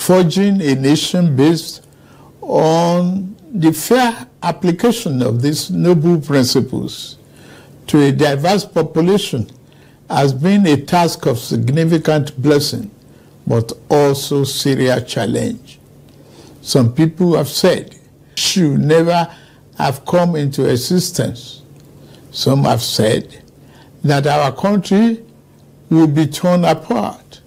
forging a nation based on the fair application of these noble principles to a diverse population has been a task of significant blessing, but also serious challenge. Some people have said should never have come into existence. Some have said that our country will be torn apart.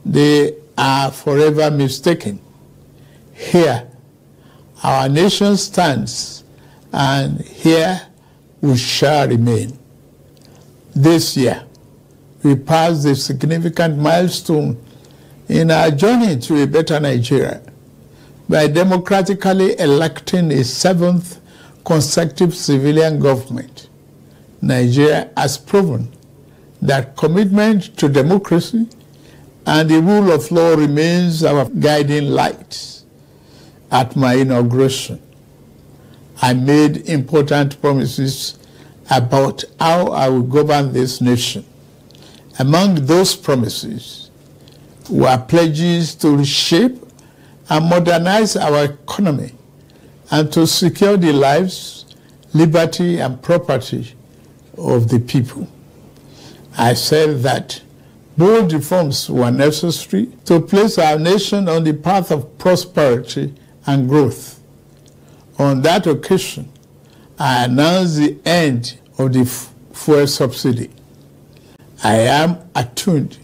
They are forever mistaken. Here, our nation stands, and here we shall remain. This year, we passed a significant milestone in our journey to a better Nigeria by democratically electing a 7th consecutive civilian government. Nigeria has proven that commitment to democracy and the rule of law remains our guiding light. At my inauguration, I made important promises about how I will govern this nation. Among those promises were pledges to reshape and modernize our economy and to secure the lives, liberty, and property of the people. I said that bold reforms were necessary to place our nation on the path of prosperity and growth. On that occasion, I announced the end of the fuel subsidy. I am attuned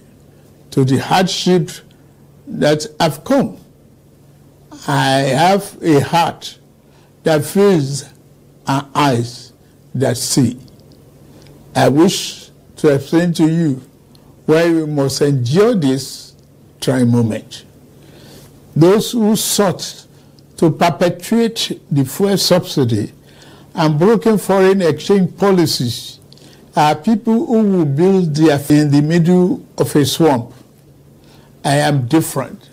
to the hardship that have come. I have a heart that feels and eyes that see. I wish to explain to you why we must endure this trying moment. Those who sought to perpetuate the fuel subsidy and broken foreign exchange policies are people who will build their in the middle of a swamp. I am different.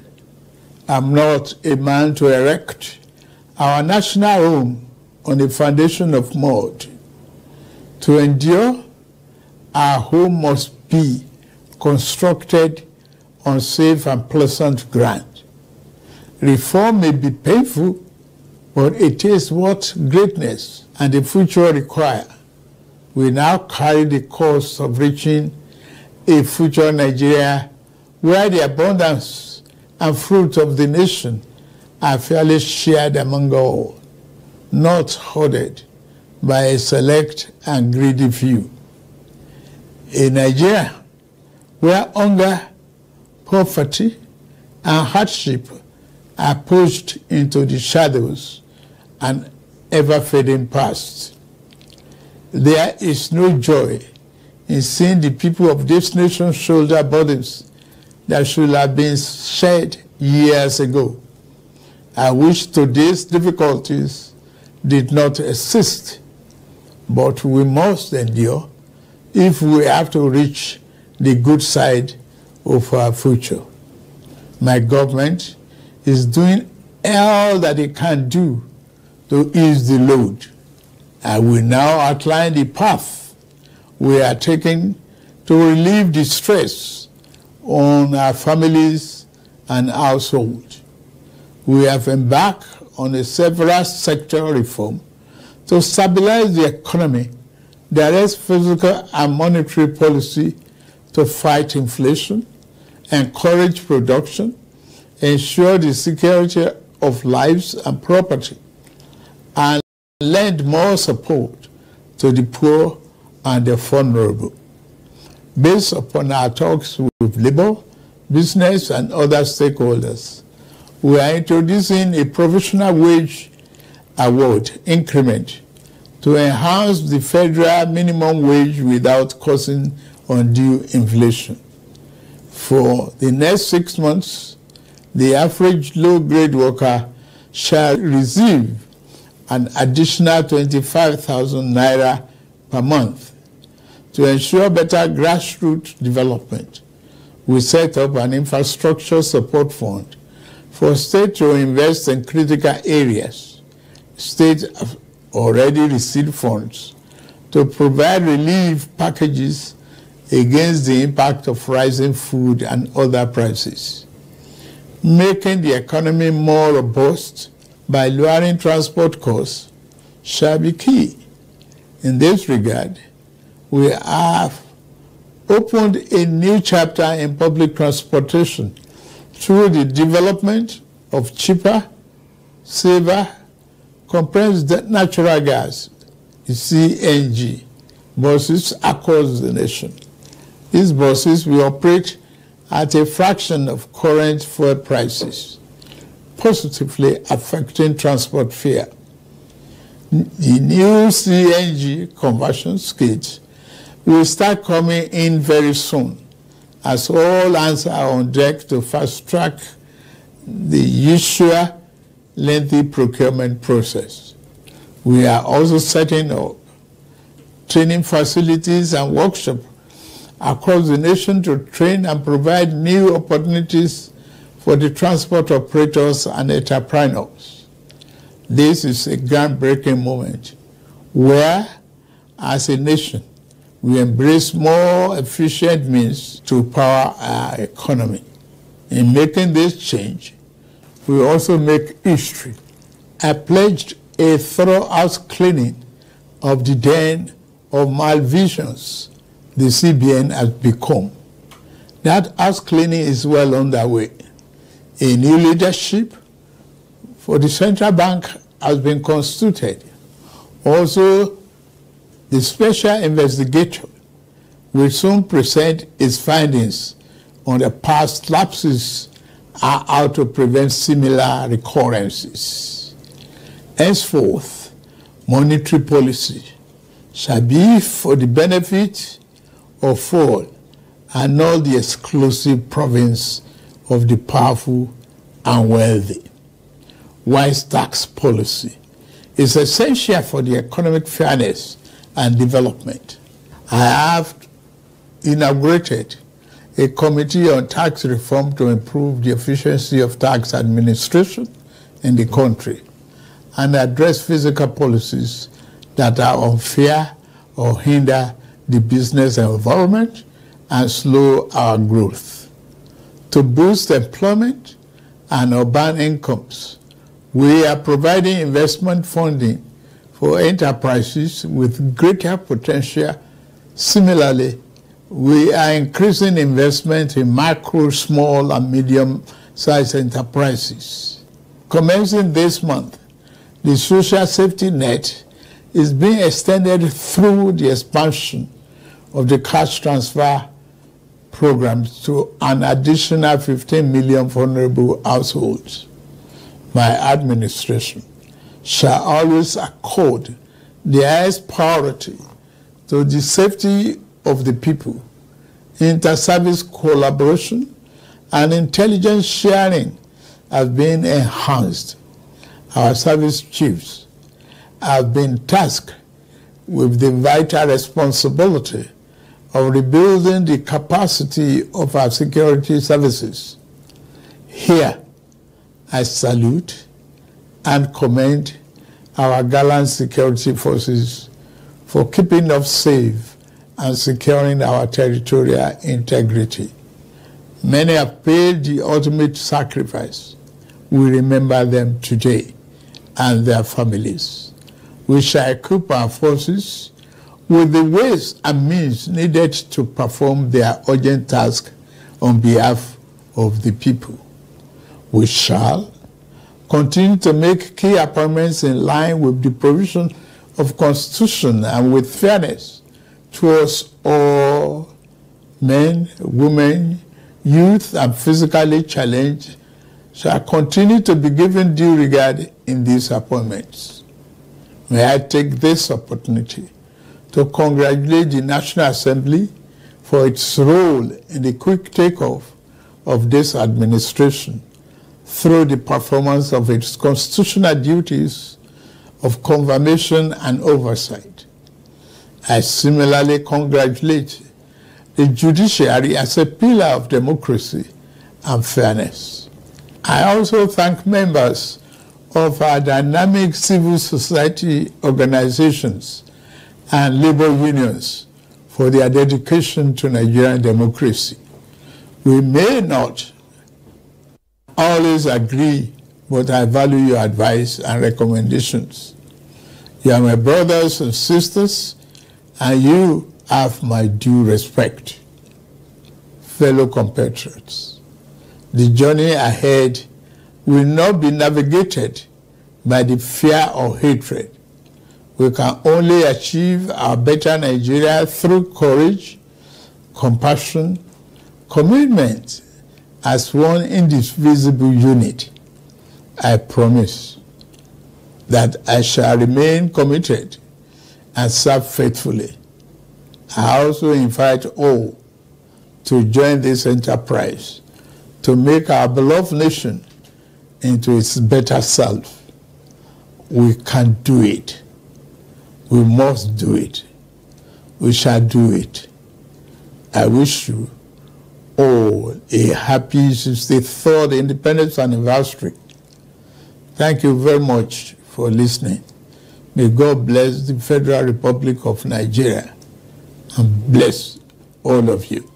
I'm not a man to erect our national home on a foundation of mud. To endure, our home must be constructed on safe and pleasant ground. Reform may be painful, but it is what greatness and the future require. We now carry the cost of reaching a future Nigeria where the abundance and fruit of the nation are fairly shared among all, not hoarded by a select and greedy few. A Nigeria where hunger, poverty, and hardship are pushed into the shadows and ever-fading past. There is no joy in seeing the people of this nation shoulder burdens that should have been shared years ago. I wish today's difficulties did not exist, but we must endure if we have to reach the good side of our future. My government is doing all that it can do to ease the load. I will now outline the path we are taking to relieve the stress on our families and households. We have embarked on a several sector reform to stabilize the economy, direct fiscal and monetary policy to fight inflation, encourage production, ensure the security of lives and property, and lend more support to the poor and the vulnerable. Based upon our talks with labor, business, and other stakeholders, we are introducing a provisional wage award increment to enhance the federal minimum wage without causing undue inflation. For the next 6 months, the average low-grade worker shall receive an additional 25,000 naira per month. To ensure better grassroots development, we set up an infrastructure support fund for states to invest in critical areas. States have already received funds to provide relief packages against the impact of rising food and other prices. making the economy more robust by lowering transport costs shall be key. In this regard, we have opened a new chapter in public transportation through the development of cheaper, safer, compressed natural gas, CNG, buses across the nation. These buses will operate at a fraction of current fuel prices, positively affecting transport fare. The new CNG conversion kits will start coming in very soon, as all hands are on deck to fast-track the usual lengthy procurement process. We are also setting up training facilities and workshops across the nation to train and provide new opportunities for the transport operators and entrepreneurs. This is a groundbreaking moment where, as a nation, we embrace more efficient means to power our economy. In making this change, we also make history. I pledged a thorough house cleaning of the den of malvisions the CBN has become. That house cleaning is well underway. A new leadership for the central bank has been constituted. Also, the special investigator will soon present its findings on the past lapses and how to prevent similar recurrences. Henceforth, monetary policy shall be for the benefit of all and not the exclusive province of the powerful and wealthy. Wise tax policy is essential for the economic fairness and development. I have inaugurated a committee on tax reform to improve the efficiency of tax administration in the country and address fiscal policies that are unfair or hinder the business environment and slow our growth. To boost employment and urban incomes, we are providing investment funding for enterprises with greater potential. Similarly, we are increasing investment in micro, small, and medium-sized enterprises. Commencing this month, the social safety net is being extended through the expansion of the cash transfer program to an additional 15 million vulnerable households. My administration shall always accord the highest priority to the safety of the people. Inter-service collaboration and intelligence sharing have been enhanced. Our service chiefs have been tasked with the vital responsibility of rebuilding the capacity of our security services. Here, I salute and commend our gallant security forces for keeping us safe and securing our territorial integrity. Many have paid the ultimate sacrifice. We remember them today and their families. We shall equip our forces with the ways and means needed to perform their urgent task on behalf of the people. We shall continue to make key appointments in line with the provision of Constitution and with fairness towards all men, women, youth, and physically challenged shall continue to be given due regard in these appointments. May I take this opportunity to congratulate the National Assembly for its role in the quick takeoff of this administration through the performance of its constitutional duties of confirmation and oversight. I similarly congratulate the judiciary as a pillar of democracy and fairness. I also thank members of our dynamic civil society organizations and labor unions for their dedication to Nigerian democracy. We may not always agree, but I value your advice and recommendations. You are my brothers and sisters, and you have my due respect. Fellow compatriots, the journey ahead will not be navigated by the fear or hatred. We can only achieve our better Nigeria through courage, compassion, commitment as one indivisible unit. I promise that I shall remain committed and serve faithfully. I also invite all to join this enterprise to make our beloved nation into its better self. We can do it. We must do it. We shall do it. I wish you all a happy 63rd Independence Anniversary. Thank you very much for listening. May God bless the Federal Republic of Nigeria and bless all of you.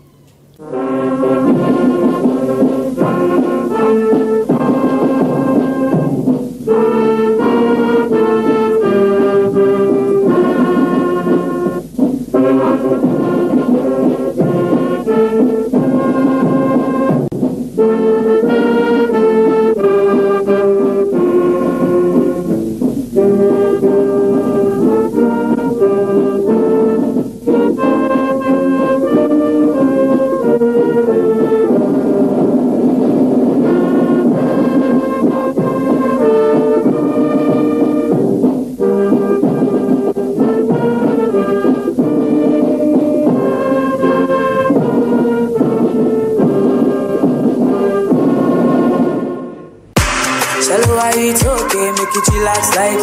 It's okay, make it relax like